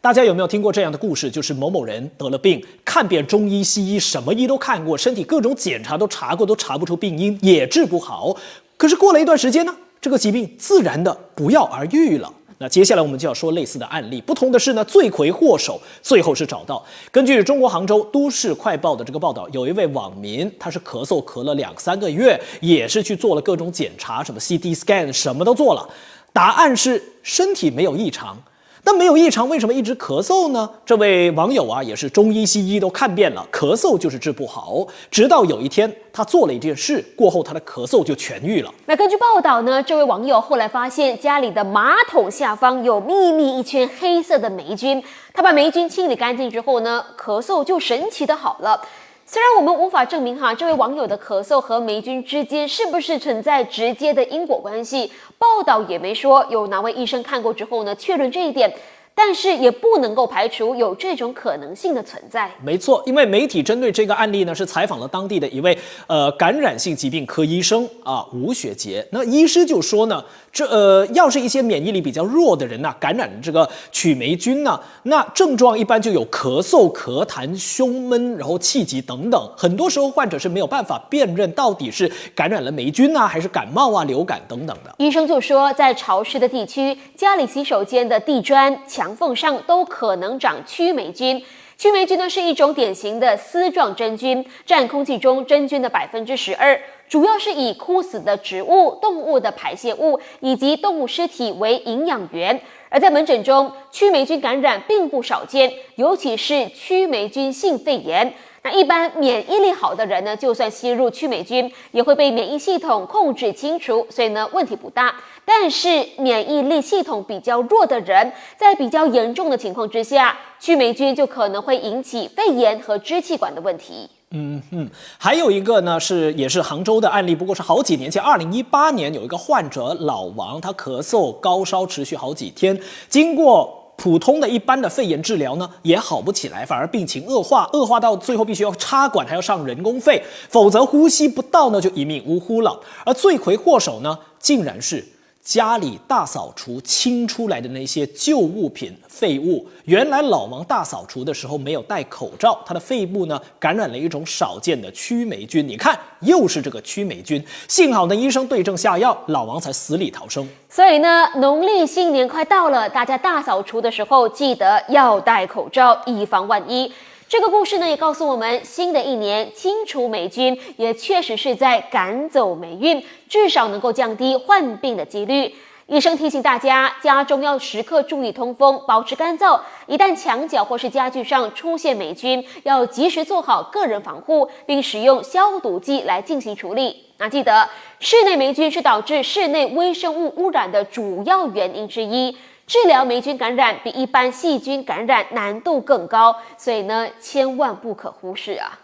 大家有没有听过这样的故事？就是某某人得了病，看遍中医西医，什么医都看过，身体各种检查都查过，都查不出病因，也治不好。可是过了一段时间呢，这个疾病自然的不药而愈了。那接下来我们就要说类似的案例，不同的是呢，罪魁祸首最后是找到。根据中国杭州都市快报的这个报道，有一位网民，他是咳嗽咳了2-3个月，也是去做了各种检查，什么 CT scan 什么都做了，答案是身体没有异常。那没有异常，为什么一直咳嗽呢？这位网友啊，也是中医西医都看遍了，咳嗽就是治不好。直到有一天，他做了一件事，过后他的咳嗽就痊愈了。那根据报道呢，这位网友后来发现家里的马桶下方有密密一圈黑色的霉菌，他把霉菌清理干净之后呢，咳嗽就神奇的好了。虽然我们无法证明这位网友的咳嗽和霉菌之间是不是存在直接的因果关系，报道也没说有哪位医生看过之后呢确认这一点，但是也不能够排除有这种可能性的存在。没错，因为媒体针对这个案例呢，是采访了当地的一位感染性疾病科医生吴雪杰。那医师就说呢，要是一些免疫力比较弱的人感染这个曲霉菌呢，那症状一般就有咳嗽、咳痰、胸闷，然后气急等等。很多时候患者是没有办法辨认到底是感染了霉菌还是感冒流感等等的。医生就说，在潮湿的地区，家里洗手间的地砖、墙缝上都可能长曲霉菌。曲霉菌呢是一种典型的丝状真菌，占空气中真菌的12%，主要是以枯死的植物、动物的排泄物以及动物尸体为营养源。而在门诊中，曲霉菌感染并不少见，尤其是曲霉菌性肺炎。那一般免疫力好的人呢，就算吸入曲霉菌，也会被免疫系统控制清除，所以呢问题不大。但是免疫力系统比较弱的人，在比较严重的情况之下，曲霉菌就可能会引起肺炎和支气管的问题。还有一个呢也是杭州的案例，不过是好几年前，2018年有一个患者老王，他咳嗽高烧持续好几天，经过普通的一般的肺炎治疗呢，也好不起来，反而病情恶化到最后必须要插管，还要上人工肺，否则呼吸不到呢就一命呜呼了。而罪魁祸首呢，竟然是家里大扫除清出来的那些旧物品废物。原来老王大扫除的时候没有戴口罩，他的肺部呢感染了一种少见的曲霉菌。你看，又是这个曲霉菌，幸好呢医生对症下药，老王才死里逃生。所以呢，农历新年快到了，大家大扫除的时候记得要戴口罩，以防万一。这个故事呢，也告诉我们，新的一年清除霉菌，也确实是在赶走霉运，至少能够降低患病的几率。医生提醒大家，家中要时刻注意通风，保持干燥。一旦墙角或是家具上出现霉菌，要及时做好个人防护，并使用消毒剂来进行处理。那记得，室内霉菌是导致室内微生物污染的主要原因之一。治疗霉菌感染比一般细菌感染难度更高，所以呢，千万不可忽视啊。